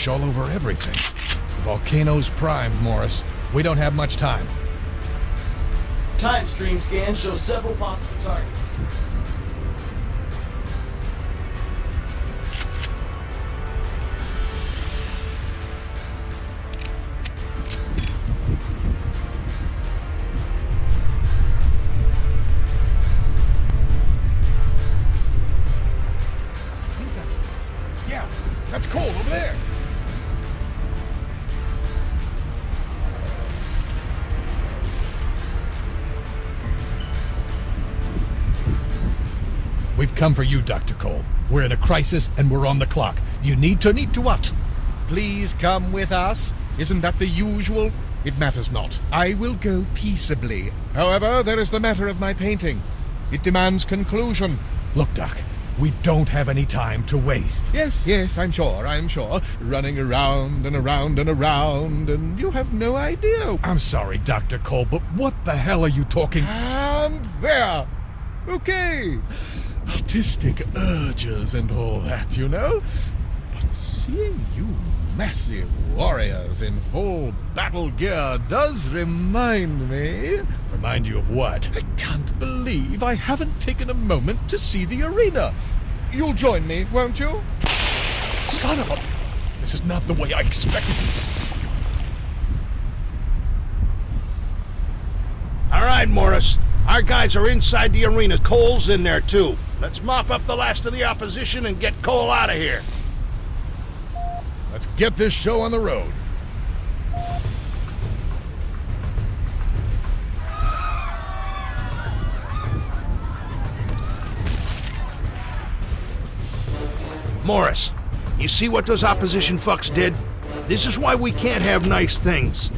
ash all over everything. The volcano's primed, Morris. We don't have much time. Time string scans show several possible targets. That's Koell over there. We've come for you, Dr. Koell. We're in a crisis and we're on the clock. You need to what? Please come with us. Isn't that the usual? It matters not. I will go peaceably. However, there is the matter of my painting. It demands conclusion. Look, Doc. We don't have any time to waste. Yes, I'm sure. Running around and around and around, and you have no idea. I'm sorry, Dr. Koell, but what the hell are you talking? And there. Okay. Artistic urges and all that, you know. But seeing you massive warriors in full battle gear does remind me... Remind you of what? I can't believe I haven't taken a moment to see the arena. You'll join me, won't you? Son of a... This is not the way I expected. All right, Morris. Our guys are inside the arena. Koell's in there, too. Let's mop up the last of the opposition and get Koell out of here. Let's get this show on the road. Morris, you see what those opposition fucks did? This is why we can't have nice things.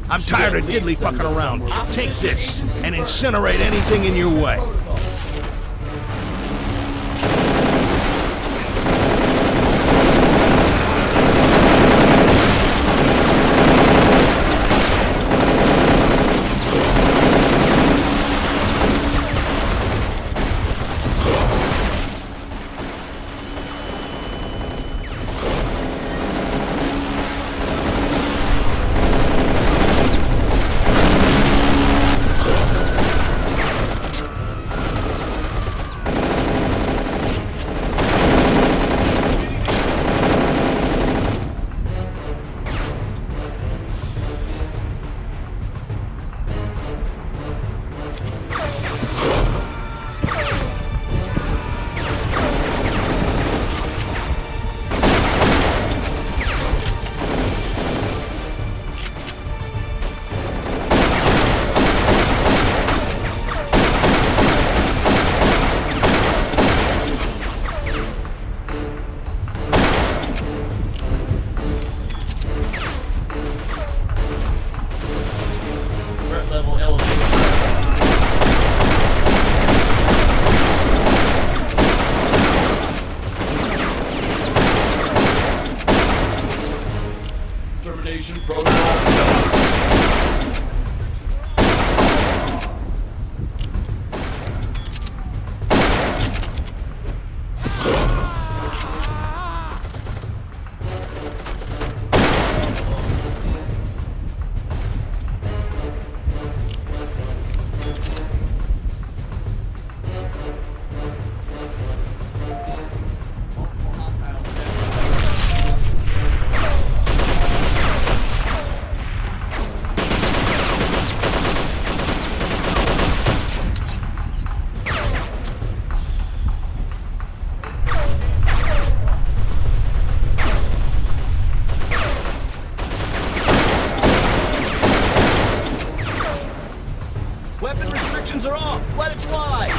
I'm tired of diddly fucking around. Take this and incinerate anything in your way. Weapon restrictions are off. Let it fly.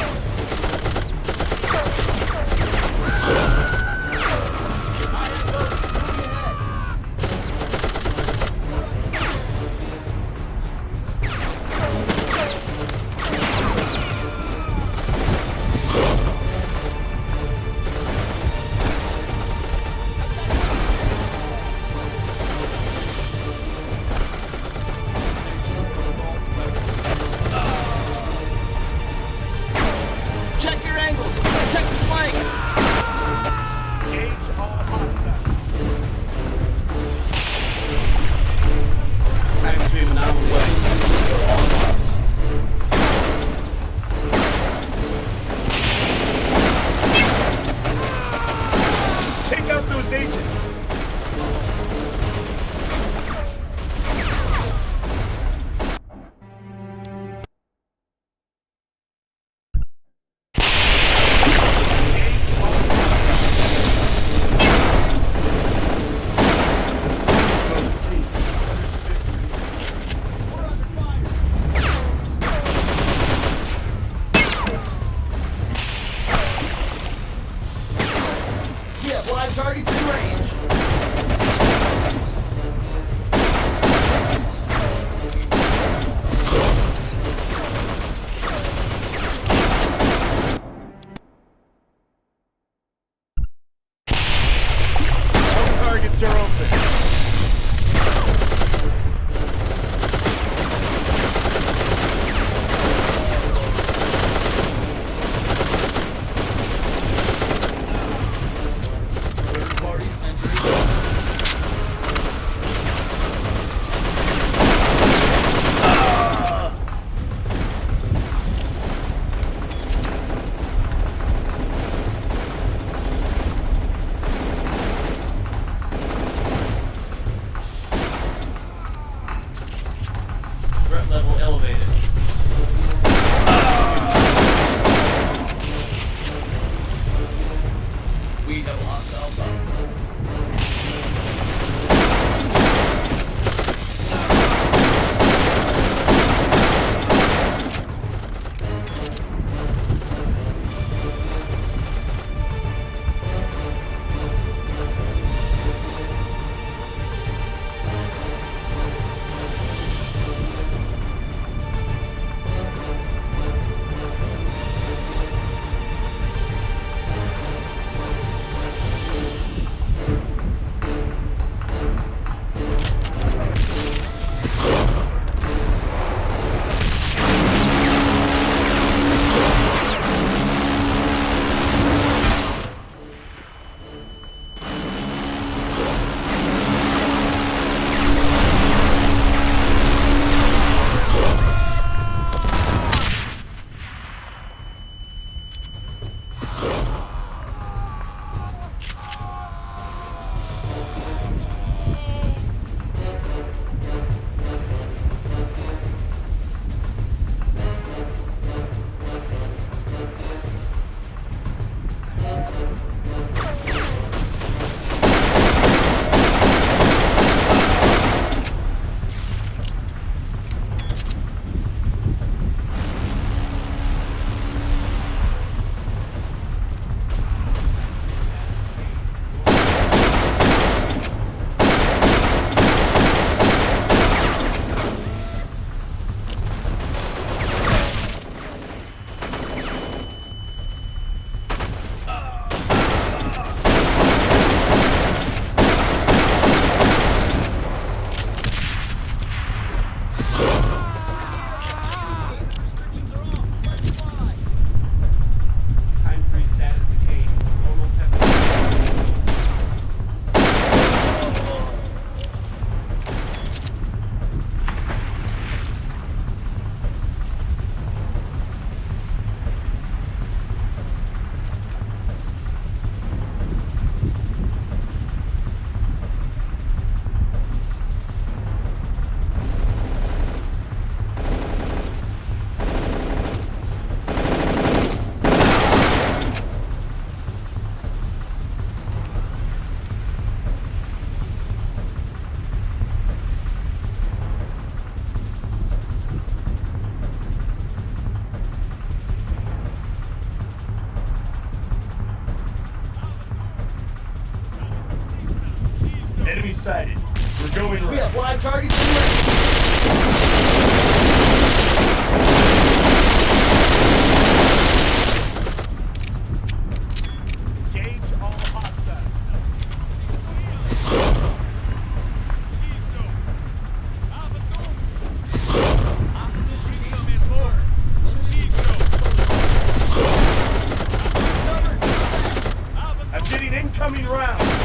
Enemy sighted. We're going We have right. live targets in range. Gauge all hostiles. Opposition engagement confirmed. I'm getting incoming round.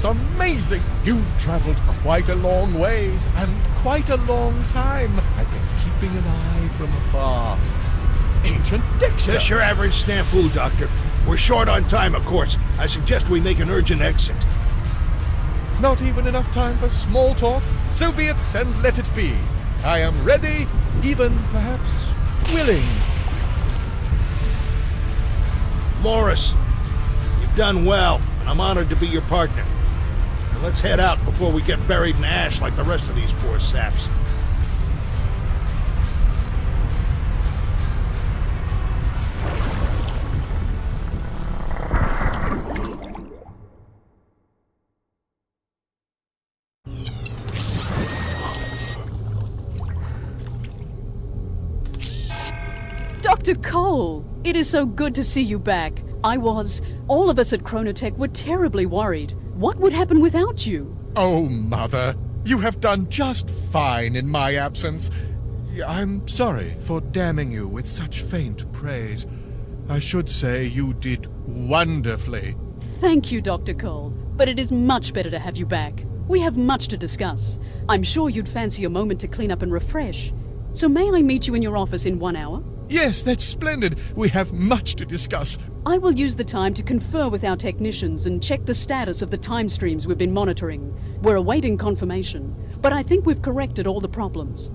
was amazing. You've traveled quite a long ways and quite a long time. I've been keeping an eye from afar. Ancient Dexter! Just your average snafu, Doctor. We're short on time, of course. I suggest we make an urgent exit. Not even enough time for small talk? So be it, and let it be. I am ready, even perhaps willing. Morris, you've done well, and I'm honored to be your partner. Now let's head out before we get buried in ash like the rest of these poor saps. Dr. Koell, it is so good to see you back. All of us at Chronotech were terribly worried. What would happen without you? Oh, Mother, you have done just fine in my absence. I'm sorry for damning you with such faint praise. I should say you did wonderfully. Thank you, Dr. Koell, but it is much better to have you back. We have much to discuss. I'm sure you'd fancy a moment to clean up and refresh. So may I meet you in your office in 1 hour? Yes, that's splendid. We have much to discuss. I will use the time to confer with our technicians and check the status of the time streams we've been monitoring. We're awaiting confirmation, but I think we've corrected all the problems.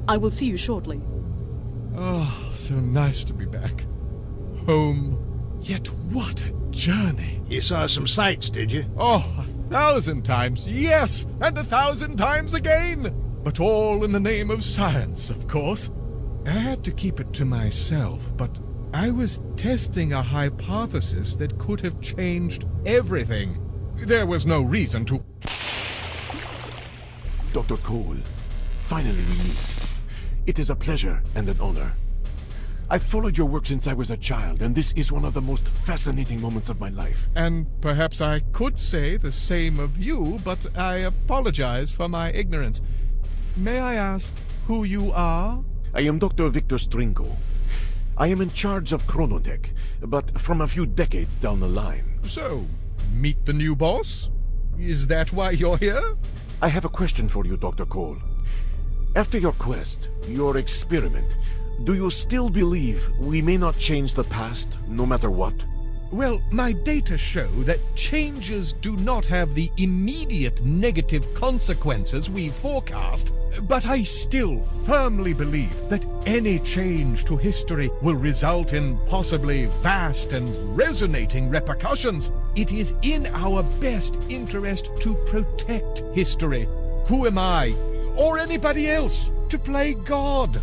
I will see you shortly. Oh, so nice to be back. Home. Yet what a journey. You saw some sights, did you? Oh, 1,000 times, yes, and 1,000 times again. But all in the name of science, of course. I had to keep it to myself, but I was testing a hypothesis that could have changed everything. There was no reason to... Dr. Koell, finally we meet. It is a pleasure and an honor. I've followed your work since I was a child, and this is one of the most fascinating moments of my life. And perhaps I could say the same of you, but I apologize for my ignorance. May I ask who you are? I am Dr. Victor Strinko. I am in charge of Chronotech, but from a few decades down the line. So, meet the new boss? Is that why you're here? I have a question for you, Dr. Koell. After your quest, your experiment, do you still believe we may not change the past, no matter what? Well, my data show that changes do not have the immediate negative consequences we forecast, but I still firmly believe that any change to history will result in possibly vast and resonating repercussions. It is in our best interest to protect history. Who am I, or anybody else, to play God?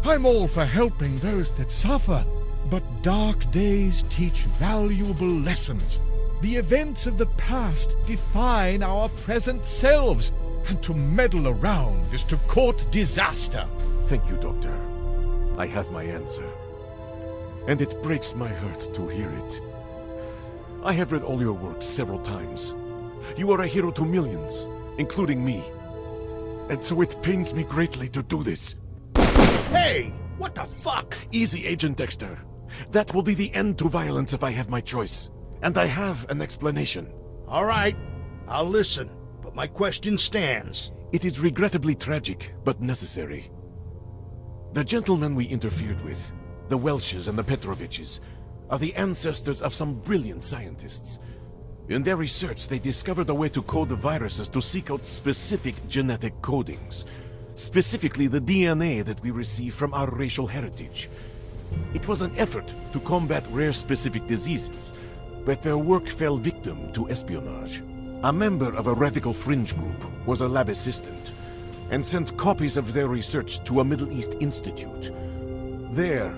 I'm all for helping those that suffer. But dark days teach valuable lessons. The events of the past define our present selves, and to meddle around is to court disaster. Thank you, Doctor. I have my answer. And it breaks my heart to hear it. I have read all your work several times. You are a hero to millions, including me. And so it pains me greatly to do this. Hey! What the fuck? Easy, Agent Dexter. That will be the end to violence if I have my choice. And I have an explanation. All right, I'll listen, but my question stands. It is regrettably tragic, but necessary. The gentlemen we interfered with, the Welshes and the Petroviches, are the ancestors of some brilliant scientists. In their research, they discovered a way to code the viruses to seek out specific genetic codings. Specifically the DNA that we receive from our racial heritage. It was an effort to combat rare specific diseases, but their work fell victim to espionage. A member of a radical fringe group was a lab assistant, and sent copies of their research to a Middle East institute. There,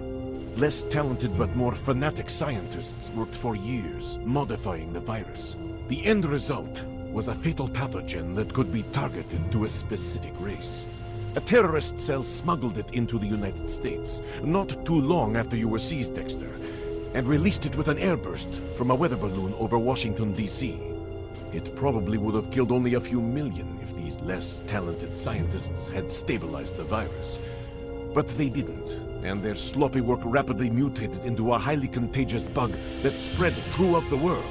less talented but more fanatic scientists worked for years, modifying the virus. The end result was a fatal pathogen that could be targeted to a specific race. A terrorist cell smuggled it into the United States, not too long after you were seized, Dexter, and released it with an airburst from a weather balloon over Washington, D.C. It probably would have killed only a few million if these less talented scientists had stabilized the virus. But they didn't, and their sloppy work rapidly mutated into a highly contagious bug that spread throughout the world.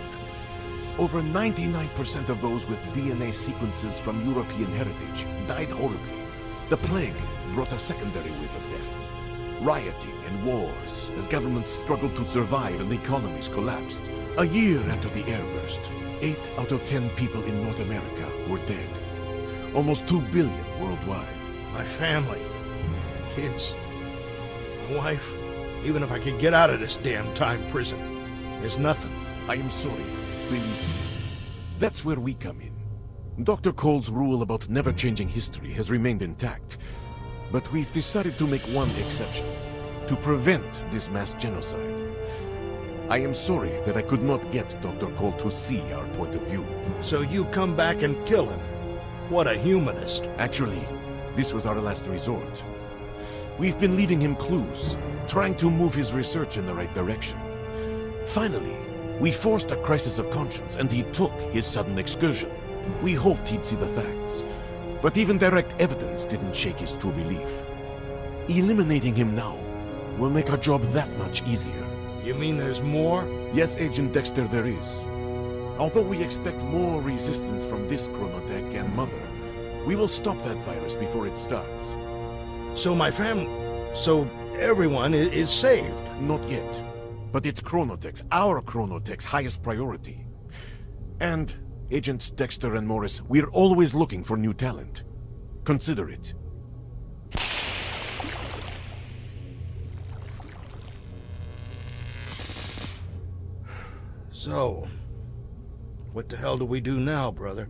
Over 99% of those with DNA sequences from European heritage died horribly. The plague brought a secondary wave of death. Rioting and wars as governments struggled to survive and economies collapsed. A year after the airburst, 8 out of 10 people in North America were dead. Almost 2 billion worldwide. My family, kids, my wife. Even if I could get out of this damn time prison, there's nothing. I am sorry. That's where we come in. Dr. Koell's rule about never changing history has remained intact. But we've decided to make one exception. To prevent this mass genocide. I am sorry that I could not get Dr. Koell to see our point of view. So you come back and kill him. What a humanist. Actually, this was our last resort. We've been leaving him clues, trying to move his research in the right direction. Finally, we forced a crisis of conscience and he took his sudden excursion. We hoped he'd see the facts, but even direct evidence didn't shake his true belief. Eliminating him now will make our job that much easier. You mean there's more? Yes, Agent Dexter, there is. Although we expect more resistance from this chronotech and Mother, we will stop that virus before it starts. So my family... So everyone is saved? Not yet. But it's chronotech's, our chronotech's highest priority. And, Agents Dexter and Morris, we're always looking for new talent. Consider it. So, what the hell do we do now, brother?